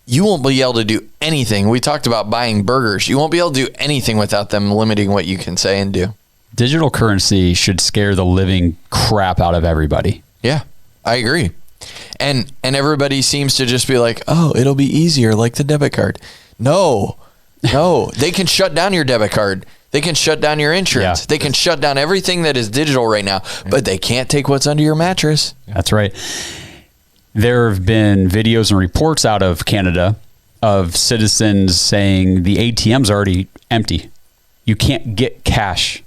you won't be able to do anything. We talked about buying burgers. You won't be able to do anything without them limiting what you can say and do. Digital currency should scare the living crap out of everybody. Yeah, I agree. And everybody seems to just be like, oh, it'll be easier like the debit card. No, they can shut down your debit card. They can shut down your insurance. Yeah. They can shut down everything that is digital right now, but they can't take what's under your mattress. That's right. There have been videos and reports out of Canada of citizens saying the ATM's are already empty. You can't get cash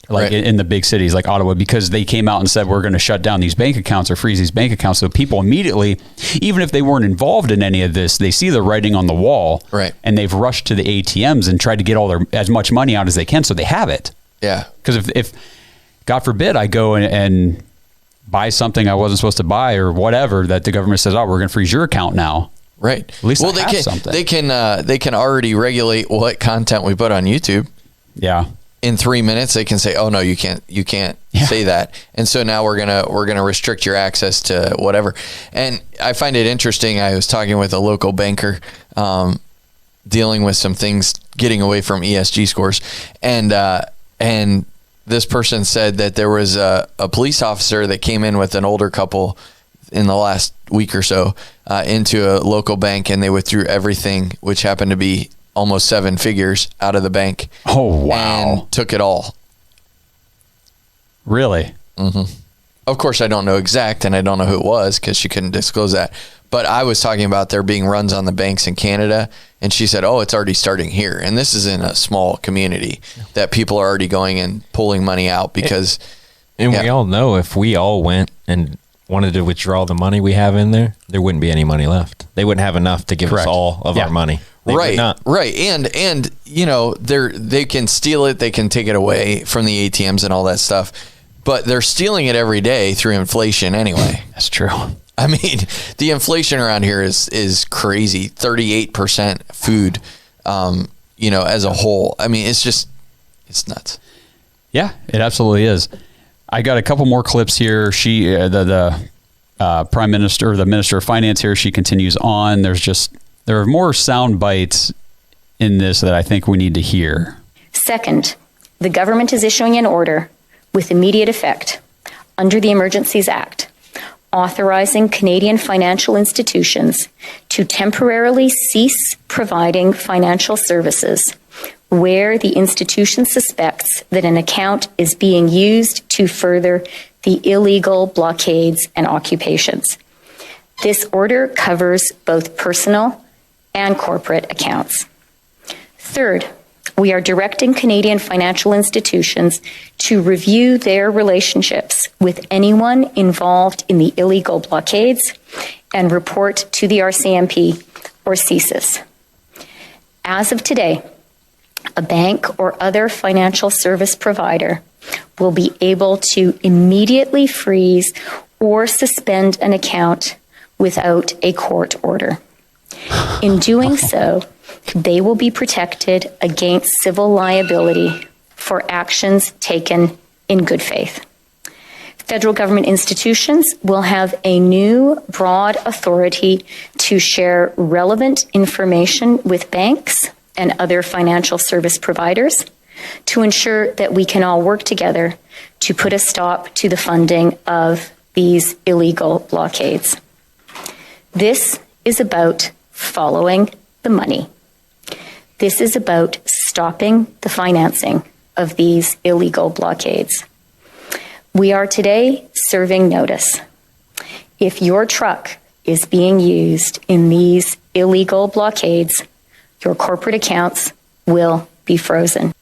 in the big cities like Ottawa because they came out and said we're going to shut down these bank accounts or freeze these bank accounts. So people immediately, even if they weren't involved in any of this, they see the writing on the wall, and they've rushed to the ATMs and tried to get as much money out as they can so they have it. Yeah. Because if God forbid I go and buy something I wasn't supposed to buy or whatever, that the government says, oh, we're going to freeze your account now. Right. At least I have something. They can already regulate what content we put on YouTube. Yeah. In 3 minutes, they can say, "Oh no, you can't say that." And so now we're gonna restrict your access to whatever. And I find it interesting. I was talking with a local banker, dealing with some things, getting away from ESG scores, and this person said that there was a police officer that came in with an older couple in the last week or so into a local bank, and they withdrew everything, which happened to be almost 7 figures out of the bank. Oh, wow. And took it all. Really? Mm-hmm. Of course, I don't know exact, and I don't know who it was because she couldn't disclose that. But I was talking about there being runs on the banks in Canada, and she said, oh, it's already starting here. And this is in a small community that people are already going and pulling money out because... And we all know if we all went and wanted to withdraw the money we have in there, there wouldn't be any money left. They wouldn't have enough to give us all of our money. They would not. Right. And you know, they can steal it, they can take it away from the ATMs and all that stuff, but they're stealing it every day through inflation anyway. That's true. I mean, the inflation around here is crazy. 38% food, you know, as a whole. I mean, it's nuts. Yeah, it absolutely is. I got a couple more clips here. She, the Prime Minister, the Minister of Finance here, she continues on. There are more sound bites in this that I think we need to hear. Second, the government is issuing an order with immediate effect under the Emergencies Act, authorizing Canadian financial institutions to temporarily cease providing financial services where the institution suspects that an account is being used to further the illegal blockades and occupations. This order covers both personal and corporate accounts. Third, we are directing Canadian financial institutions to review their relationships with anyone involved in the illegal blockades and report to the RCMP or CSIS. As of today, a bank or other financial service provider will be able to immediately freeze or suspend an account without a court order. In doing so, they will be protected against civil liability for actions taken in good faith. Federal government institutions will have a new broad authority to share relevant information with banks and other financial service providers to ensure that we can all work together to put a stop to the funding of these illegal blockades. This is about following the money. This is about stopping the financing of these illegal blockades. We are today serving notice. If your truck is being used in these illegal blockades, your corporate accounts will be frozen.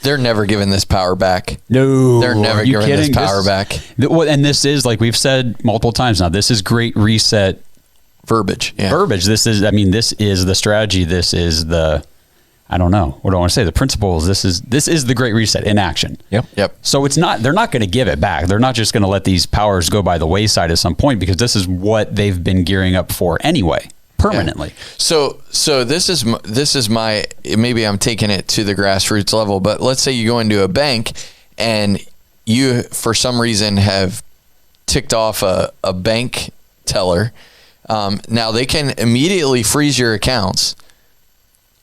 They're never giving this power back. No. They're never giving this power back. And this is, like we've said multiple times now, this is great reset verbiage. Yeah. Verbiage. This is the strategy. This is the, I don't know. What do I want to say? The principles. This is the great reset in action. Yep. So they're not going to give it back. They're not just going to let these powers go by the wayside at some point, because this is what they've been gearing up for anyway. Permanently. Yeah. So this is my, maybe I'm taking it to the grassroots level, but let's say you go into a bank and you, for some reason, have ticked off a bank teller. Now they can immediately freeze your accounts,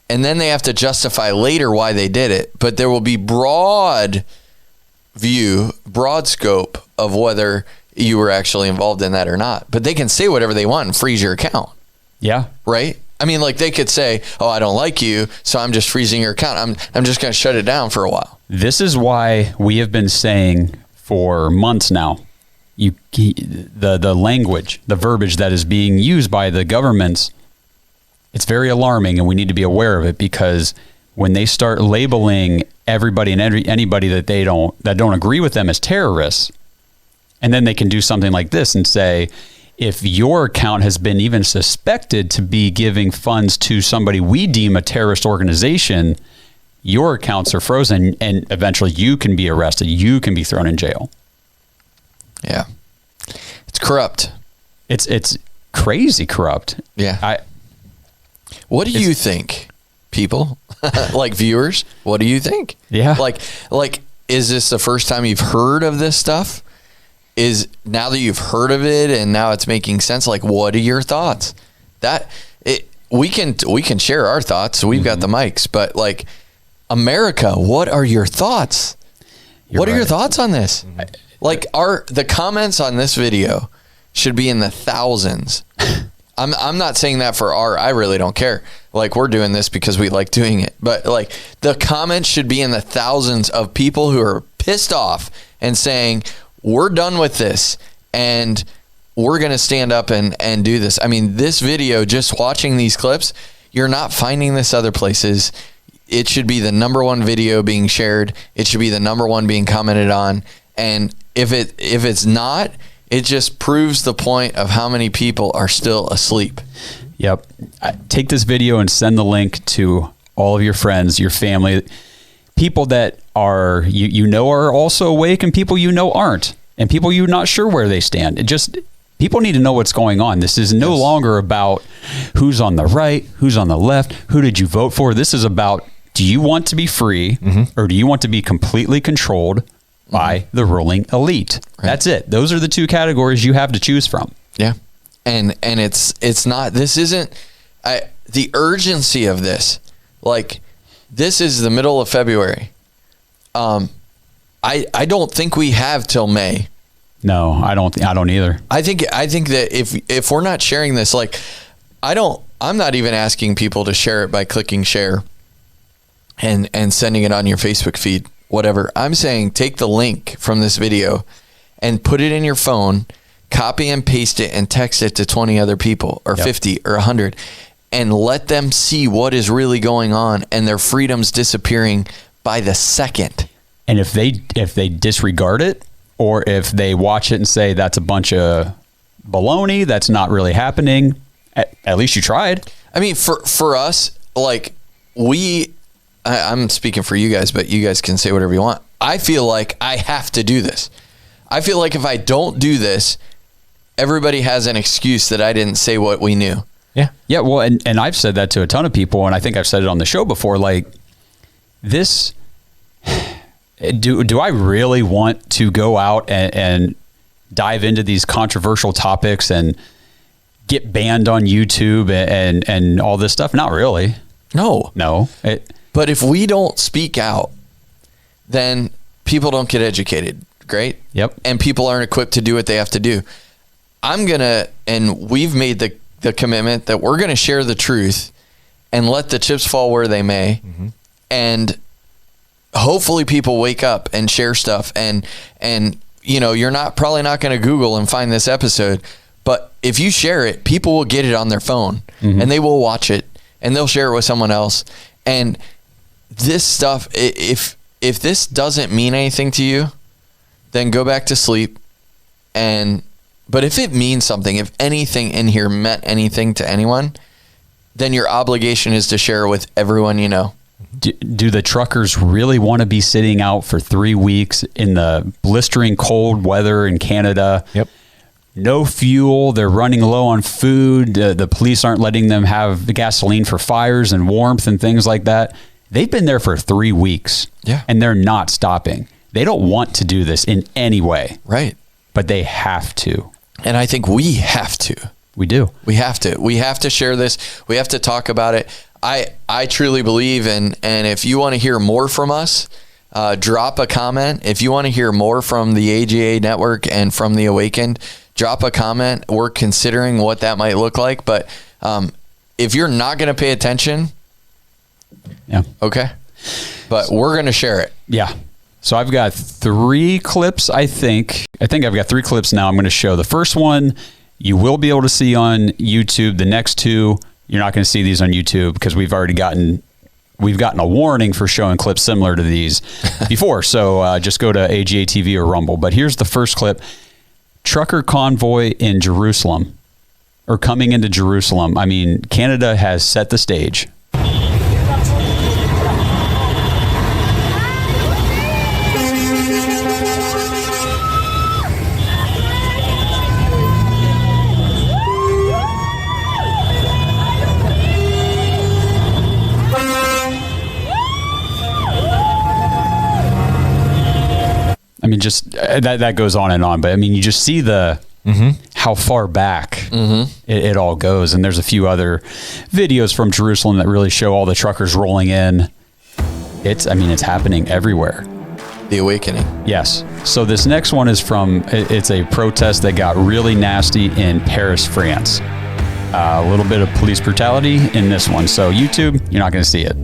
and then they have to justify later why they did it. But there will be broad scope of whether you were actually involved in that or not. But they can say whatever they want and freeze your account. Yeah. Right? I mean, like they could say, oh, I don't like you, so I'm just freezing your account. I'm just going to shut it down for a while. This is why we have been saying for months now, the language, the verbiage that is being used by the governments, it's very alarming, and we need to be aware of it, because when they start labeling everybody and anybody that don't agree with them as terrorists, and then they can do something like this and say, if your account has been even suspected to be giving funds to somebody we deem a terrorist organization, your accounts are frozen, and eventually you can be arrested. You can be thrown in jail. Yeah. It's corrupt. It's crazy corrupt. Yeah. What do you think, people? Like viewers, what do you think? Yeah. Like, is this the first time you've heard of this stuff? Is now that you've heard of it and now it's making sense, like, what are your thoughts? We can share our thoughts. So we've got the mics, but like, America, what are your thoughts? What are your thoughts on this? Like, the comments on this video should be in the thousands. I'm not saying that for I really don't care. Like, we're doing this because we like doing it. But like, the comments should be in the thousands of people who are pissed off and saying, we're done with this and we're going to stand up and do this. I mean, this video, just watching these clips, you're not finding this other places. It should be the number one video being shared. It should be the number one being commented on. And if it's not, it just proves the point of how many people are still asleep. Yep. Take this video and send the link to all of your friends, your family, people that are are also awake, and people aren't, and people you're not sure where they stand. People need to know what's going on. This is no longer about who's on the right, who's on the left, who did you vote for. This is about, do you want to be free or do you want to be completely controlled by the ruling elite? Right. That's it. Those are the two categories you have to choose from. Yeah. And it's not, this isn't the urgency of this. Like, this is the middle of February. I don't think we have till May. No, I don't either. I think that if we're not sharing this, like, I'm not even asking people to share it by clicking share and sending it on your Facebook feed, whatever. I'm saying take the link from this video and put it in your phone, copy and paste it and text it to 20 other people or 50 or 100 and let them see what is really going on and their freedoms disappearing by the second. And if they disregard it, or if they watch it and say that's a bunch of baloney, that's not really happening, at least you tried. I mean, for us, like, I'm speaking for you guys, but you guys can say whatever you want. I feel like I have to do this. I feel like if I don't do this, everybody has an excuse that I didn't say what we knew. Yeah. Yeah. Well, and I've said that to a ton of people, and I think I've said it on the show before, like, this, do I really want to go out and dive into these controversial topics and get banned on YouTube and all this stuff? Not really. No. But if we don't speak out, then people don't get educated. Great. Yep. And people aren't equipped to do what they have to do. And we've made the commitment that we're going to share the truth and let the chips fall where they may. Mm-hmm. And hopefully people wake up and share stuff. And you're probably not going to Google and find this episode, but if you share it, people will get it on their phone and they will watch it and they'll share it with someone else. And this stuff, if this doesn't mean anything to you, then go back to sleep. But if it means something, if anything in here meant anything to anyone, then your obligation is to share it with everyone you know. Do the truckers really want to be sitting out for 3 weeks in the blistering cold weather in Canada? Yep. No fuel. They're running low on food. The police aren't letting them have the gasoline for fires and warmth and things like that. They've been there for 3 weeks. Yeah. And they're not stopping. They don't want to do this in any way. Right. But they have to. And I think we have to. We do. We have to. We have to share this. We have to talk about it. I truly believe, and if you want to hear more from us, drop a comment. If you want to hear more from the AGA network and from the Awakened, drop a comment. We're considering what that might look like. But if you're not going to pay attention, okay. But we're going to share it. Yeah. So I've got 3 clips, I think. I've got 3 clips now I'm going to show. The first one you will be able to see on YouTube. The next 2, you're not going to see these on YouTube because we've gotten a warning for showing clips similar to these before. So just go to AGA TV or Rumble. But here's the first clip. Trucker convoy in Jerusalem, or coming into Jerusalem. I mean, Canada has set the stage. I mean, just that goes on and on, but I mean, you just see how far back it all goes. And there's a few other videos from Jerusalem that really show all the truckers rolling in. It's happening everywhere. The awakening. Yes. So this next one is it's a protest that got really nasty in Paris, France. A little bit of police brutality in this one. So YouTube, you're not going to see it.